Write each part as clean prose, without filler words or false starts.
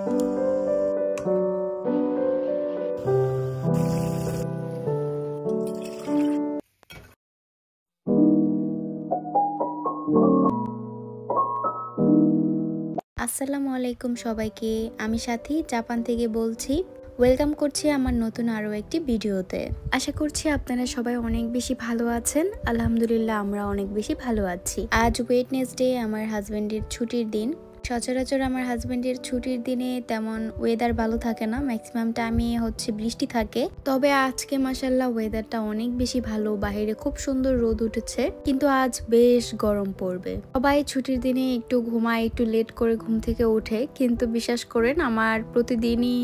আসসালামু আলাইকুম সবাইকে। আমি সাথী জাপান থেকে বলছি। ওয়েলকাম করছি আমার নতুন আরও একটি ভিডিওতে। আশা করছি আপনারা সবাই অনেক বেশি ভালো আছেন। আলহামদুলিল্লাহ আমরা অনেক বেশি ভালো আছি। আজ ওয়েডনেসডে, আমার হাজবেন্ডের ছুটির দিন। সচরাচর আমার হাজবেন্ডের ছুটির দিনে তেমন ওয়েদার ভালো থাকে না, ম্যাক্সিমাম টাইমে বৃষ্টি থাকে। তবে আজকে মাশাআল্লাহ ওয়েদারটা অনেক বেশি ভালো, বাইরে খুব সুন্দর রোদ উঠেছে, কিন্তু আজ বেশ গরম পড়বে। সবাই ছুটির দিনে একটু ঘুমায়, একটু লেট করে ঘুম থেকে ওঠে, কিন্তু বিশ্বাস করেন আমার প্রতিদিনই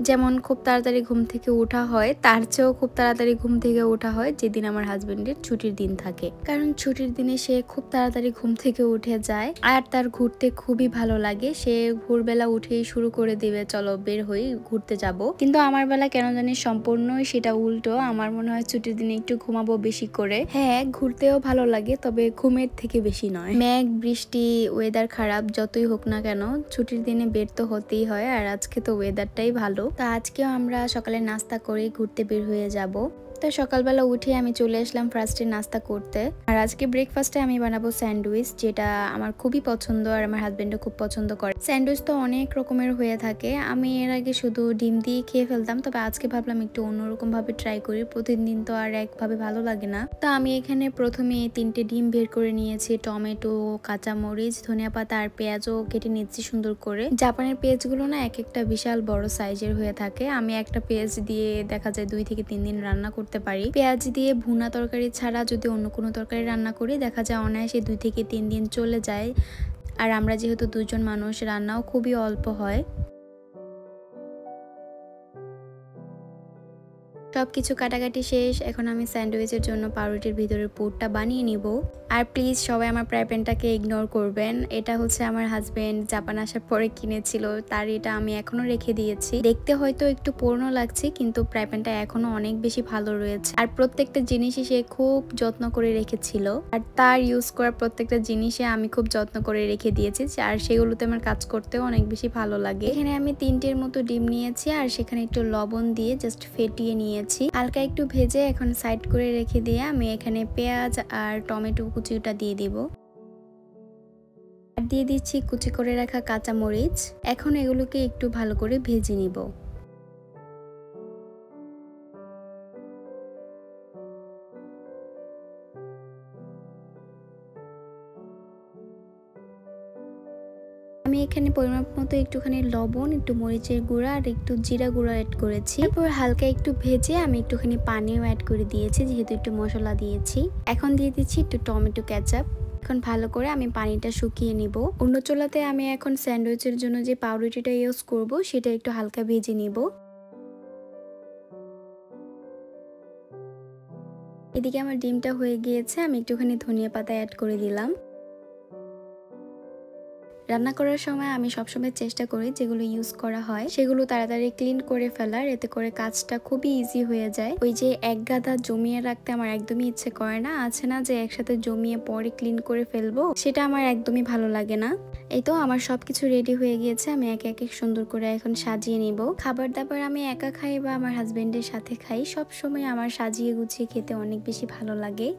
যেমন খুব তাড়াতাড়ি ঘুম থেকে ওঠা হয়, তার চেয়েও খুব তাড়াতাড়ি ঘুম থেকে ওঠা হয় যেদিন আমার হাজবেন্ডের ছুটির দিন থাকে। কারণ ছুটির দিনে সে খুব তাড়াতাড়ি ঘুম থেকে উঠে যায় আর তার ঘুরতে খুবই ভালো লাগে। সে ভোরবেলা উঠেই শুরু করে দিবে, চলো বের হই, ঘুরতে যাব। কিন্তু আমার বেলা কেন জানি সম্পূর্ণই সেটা উল্টো। আমার মনে হয় ছুটির দিনে একটু ঘুমাবো বেশি করে। হ্যাঁ, ঘুরতেও ভালো লাগে, তবে ঘুমের থেকে বেশি নয়। মেঘ, বৃষ্টি, ওয়েদার খারাপ যতই হোক না কেন, ছুটির দিনে বের তো হতেই হয়। আর আজকে তো ওয়েদারটাই ভালো, তো আজকেও আমরা সকালে নাস্তা করে ঘুরতে বের হয়ে যাব। তো সকালবেলা উঠে আমি চলে আসলাম ফার্স্টে নাস্তা করতে। আর আজকে ব্রেকফাস্টে আমি বানাবো স্যান্ডউইচ, যেটা আমার খুবই পছন্দ আর আমার হাজবেন্ডও খুব পছন্দ করে। স্যান্ডউইচ তো অনেক রকমের হয়ে থাকে, আমি এর আগে শুধু ডিম দিয়ে খেয়ে ফেলতাম, তবে আজকে ভাবলাম একটু অন্যরকম ভাবে ট্রাই করি। প্রতিদিন তো আর একভাবে ভালো লাগে না। তো আমি এখানে প্রথমে 3টে ডিম বের করে নিয়েছি, টমেটো, কাঁচামরিচ, ধনিয়া পাতা আর পেঁয়াজও কেটে নিচ্ছি সুন্দর করে। জাপানের পেঁয়াজগুলো না এক একটা বিশাল বড় সাইজের হয়ে থাকে। আমি একটা পেঁয়াজ দিয়ে দেখা যায় 2 থেকে 3 দিন রান্না করতে পারি। পেঁয়াজ দিয়ে ভুনা তরকারি ছাড়া যদি অন্য কোনো তরকারি রান্না করি, দেখা যায় অনায়াসে 2 থেকে 3 দিন চলে যায়। আর আমরা যেহেতু 2 জন মানুষ, রান্নাও খুবই অল্প হয়। সবকিছু কাটাকাটি শেষ। এখন আমি স্যান্ডউইচের জন্য পাউরুটির ভিতরের পুরটা বানিয়ে নিব। আর প্লিজ সবাই আমার ফ্রাই প্যানটাকে ইগনোর করবেন। এটা হচ্ছে আমার হাজবেন্ড জাপান আসার পরে কিনেছিল, তার এটা আমি এখনো রেখে দিয়েছি। দেখতে হয়তো একটু পুরনো লাগছে, কিন্তু ফ্রাই প্যানটা এখনো অনেক বেশি ভালো রয়েছে। আর প্রত্যেকটা জিনিসই সে খুব যত্ন করে রেখেছিল, আর তার ইউজ করা প্রত্যেকটা জিনিসে আমি খুব যত্ন করে রেখে দিয়েছি, আর সেগুলোতে আমার কাজ করতেও অনেক বেশি ভালো লাগে। এখানে আমি 3টের মতো ডিম নিয়েছি, আর সেখানে একটু লবণ দিয়ে জাস্ট ফেটিয়ে নিয়েছি, হালকা একটু ভেজে এখন সাইড করে রেখে দিয়ে আমি এখানে পেঁয়াজ আর টমেটো কুচিটা দিয়ে দিব। আর দিয়ে দিচ্ছি কুচি করে রাখা কাঁচা মরিচ। এখন এগুলোকে একটু ভালো করে ভেজে নিব। আমি এখানে পরিমাপ মতো একটুখানি লবণ, একটু মরিচের গুঁড়া আর একটু জিরা গুঁড়া অ্যাড করেছি। তারপর হালকা একটু ভেজে আমি একটুখানি পানিও অ্যাড করে দিয়েছি, যেহেতু একটু মশলা দিয়েছি। এখন দিয়ে দিচ্ছি একটু টমেটো কেচাপ। এখন ভালো করে আমি পানিটা শুকিয়ে নিব। অন্য চুলাতে আমি এখন স্যান্ডউইচের জন্য যে পাউরুটিটা ইউজ করব, সেটা একটু হালকা ভেজে নিব। এদিকে আমার ডিমটা হয়ে গিয়েছে, আমি একটুখানি ধনিয়া পাতা অ্যাড করে দিলাম। রান্না করার সময় আমি সবসময় চেষ্টা করি যেগুলো ইউজ করা হয় সেগুলো তাড়াতাড়ি ক্লিন করে ফেলার, এতে করে কাজটা খুবই ইজি হয়ে যায়। ওই যে এক গাদা জমিয়ে রাখতে আমার একদমই ইচ্ছে করে না, আছে না যে একসাথে জমিয়ে পরে ক্লিন করে ফেলবো, সেটা আমার একদমই ভালো লাগে না। এই তো আমার সবকিছু রেডি হয়ে গিয়েছে, আমি এক এক সুন্দর করে এখন সাজিয়ে নিব। খাবার দাবার আমি একা খাই বা আমার হাজবেন্ডের সাথে খাই, সব সময় আমার সাজিয়ে গুছিয়ে খেতে অনেক বেশি ভালো লাগে।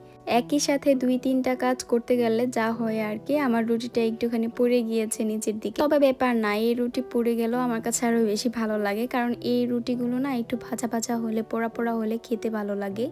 একই সাথে 2-3টা কাজ করতে গেলে যা হয় আর কি, আমার রুটিটা একটুখানি পড়ে গিয়েছে নিচের দিকে, তবে ব্যাপার না, এই রুটি পড়ে গেলেও আমার কাছে আরো বেশি ভালো লাগে, কারণ এই রুটিগুলো না একটু ভাজা ভাজা হলে, পোড়া পোড়া হলে খেতে ভালো লাগে।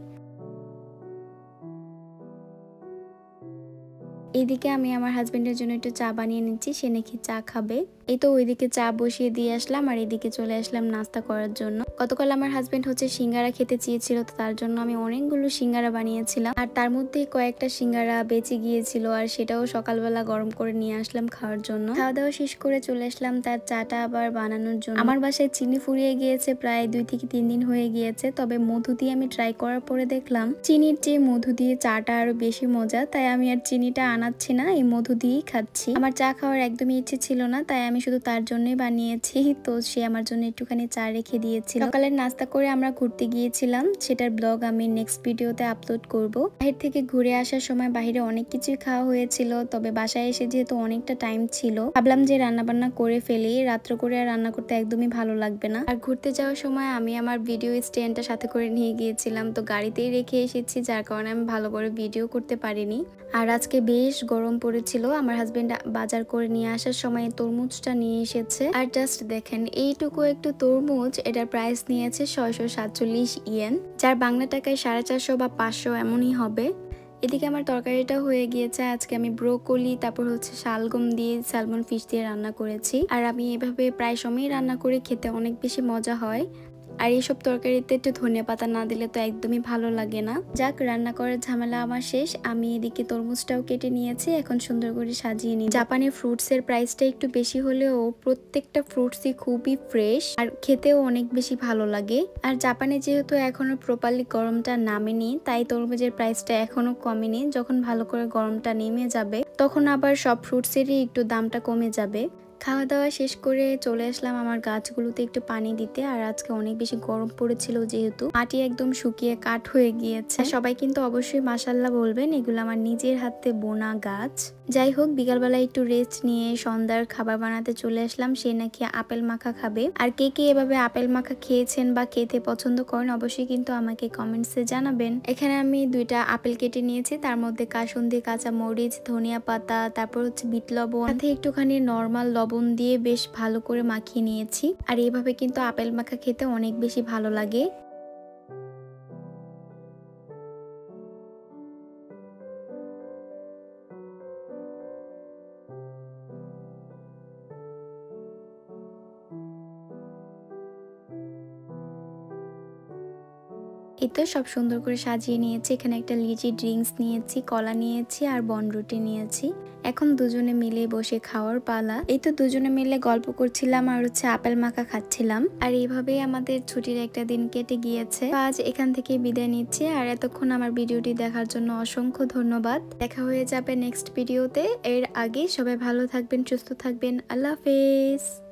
এইদিকে আমি আমার হাজবেন্ডের জন্য একটু চা বানিয়ে নিচ্ছি, সে নাকি চা খাবে। এই তো ওইদিকে চা বসিয়ে দিয়ে আসলাম, আর এদিকে চলে আসলাম নাস্তা করার জন্য। গতকাল আমার হাজবেন্ড সিঙ্গারা খেতে চেয়েছিল, তো তার জন্য আমি অনেকগুলো সিঙ্গারা বানিয়েছিলাম, আর তার মধ্যে কয়েকটা সিঙ্গারা বেঁচে গিয়েছিল, আর সেটাও সকালবেলা গরম করে নিয়ে আসলাম খাওয়ার জন্য। খাওয়া দাওয়া শেষ করে চলে আসলাম তার চাটা আবার বানানোর জন্য। আমার বাসায় চিনি ফুরিয়ে গিয়েছে, প্রায় 2 থেকে 3 দিন হয়ে গিয়েছে, তবে মধু দিয়ে আমি ট্রাই করার পরে দেখলাম চিনির চেয়ে মধু দিয়ে চাটা আরো বেশি মজা, তাই আমি আর চিনিটা আনাচ্ছি না, এই মধু দিয়েই খাচ্ছি। আমার চা খাওয়ার একদমই ইচ্ছে ছিল না, তাই আমি শুধু তার জন্যই বানিয়েছি, তো সে আমার জন্য একটুখানি চা রেখে দিয়েছিল। সকালের নাস্তা করে আমরা ঘুরতে গিয়েছিলাম, সেটার ব্লগ আমি নেক্সট ভিডিওতে আপলোড করব। বাহির থেকে ঘুরে আসার সময় বাহিরে অনেক কিছুই খাওয়া হয়েছিল, তবে বাসায় এসে যেহেতু অনেকটা টাইম ছিল, ভাবলাম যে রান্না বান্না করে ফেলি, রাত্র করে আর রান্না করতে একদমই ভালো লাগবে না। আর ঘুরতে যাওয়ার সময় আমি আমার ভিডিও স্ট্যান্ডটা সাথে করে নিয়ে গিয়েছিলাম, তো গাড়িতেই রেখে এসেছি, যার কারণে আমি ভালো করে ভিডিও করতে পারিনি। আর আজকে বেশ গরম পড়েছিল। আমার হাজবেন্ড বাজার করে নিয়ে আসার সময় তরমুজটা নিয়ে এসেছে, আর জাস্ট দেখেন এইটুকু একটু তরমুজ, এটার প্রাইস নিয়েছে 647 ইয়েন, যার বাংলা টাকায় 450 বা 500 এমনই হবে। এদিকে আমার তরকারিটা হয়ে গিয়েছে। আজকে আমি ব্রোকলি, তারপর হচ্ছে শালগম দিয়ে স্যালমন ফিশ দিয়ে রান্না করেছি। আর আমি এভাবে প্রায় সময়ই রান্না করে খেতে অনেক বেশি মজা হয়। আর এইসব তরকারিতে একটু ধনিয়া পাতা না দিলে তো একদমই ভালো লাগে না। যাক, রান্না করার ঝামেলা আমার শেষ। আমি এদিকে তরমুজটাও কেটে নিয়েছি, এখন সুন্দর করে সাজিয়ে নিই। জাপানের ফ্রুটসের প্রাইসটা একটু বেশি হলেও প্রত্যেকটা ফ্রুটসই খুবই ফ্রেশ আর খেতেও অনেক বেশি ভালো লাগে। আর জাপানে যেহেতু এখনো প্রপারলি গরমটা নামেনি, তাই তরমুজের প্রাইসটা এখনো কমেনি। যখন ভালো করে গরমটা নেমে যাবে, তখন আবার সব ফ্রুটসেরই একটু দামটা কমে যাবে। খাওয়া দাওয়া শেষ করে চলে আসলাম আমার গাছগুলোতে একটু পানি দিতে। আর আজকে অনেক বেশি গরম পড়েছিল, যেহেতু মাটি একদম শুকিয়ে কাঠ হয়ে গিয়েছে। সবাই কিন্তু অবশ্যই মাশাআল্লাহ বলবেন, এগুলো আমার নিজের হাতে বোনা গাছ। যাই হোক, বিকালবেলা একটু রেস্ট নিয়ে সন্ধ্যার খাবার বানাতে চলে আসলাম। সে নাকি আপেল মাখা খাবে। আর কে কে এভাবে আপেল মাখা খেয়েছেন বা খেতে পছন্দ করেন, অবশ্যই কিন্তু আমাকে কমেন্টসে জানাবেন। এখানে আমি 2টা আপেল কেটে নিয়েছি, তার মধ্যে কাসুন্দি, কাঁচা মরিচ, ধনিয়া পাতা, তারপর হচ্ছে বিট লবণ, সাথে একটুখানি নর্মাল লবণ দিয়ে বেশ ভালো করে মাখিয়ে নিয়েছি। আর এইভাবে কিন্তু আপেল মাখা খেতে অনেক বেশি ভালো লাগে। এই তো সব সুন্দর করে সাজিয়ে নিয়েছি। এখানে একটা লিচি ড্রিঙ্কস নিয়েছি, কলা নিয়েছি আর বনরুটি নিয়েছি। এখন দুজনে মিলে বসে খাওয়ার পালা। এই তো দুজনে মিলে গল্প করছিলাম আর হচ্ছে আপেল মাখা খাচ্ছিলাম। আর এইভাবেই আমাদের ছুটির একটা দিন কেটে গিয়েছে। আজ এখান থেকে বিদায় নিচ্ছি। আর এতক্ষণ আমার ভিডিওটি দেখার জন্য অসংখ্য ধন্যবাদ। দেখা হয়ে যাবে নেক্সট ভিডিওতে। এর আগে সবাই ভালো থাকবেন, সুস্থ থাকবেন। আল্লাহ হাফেজ।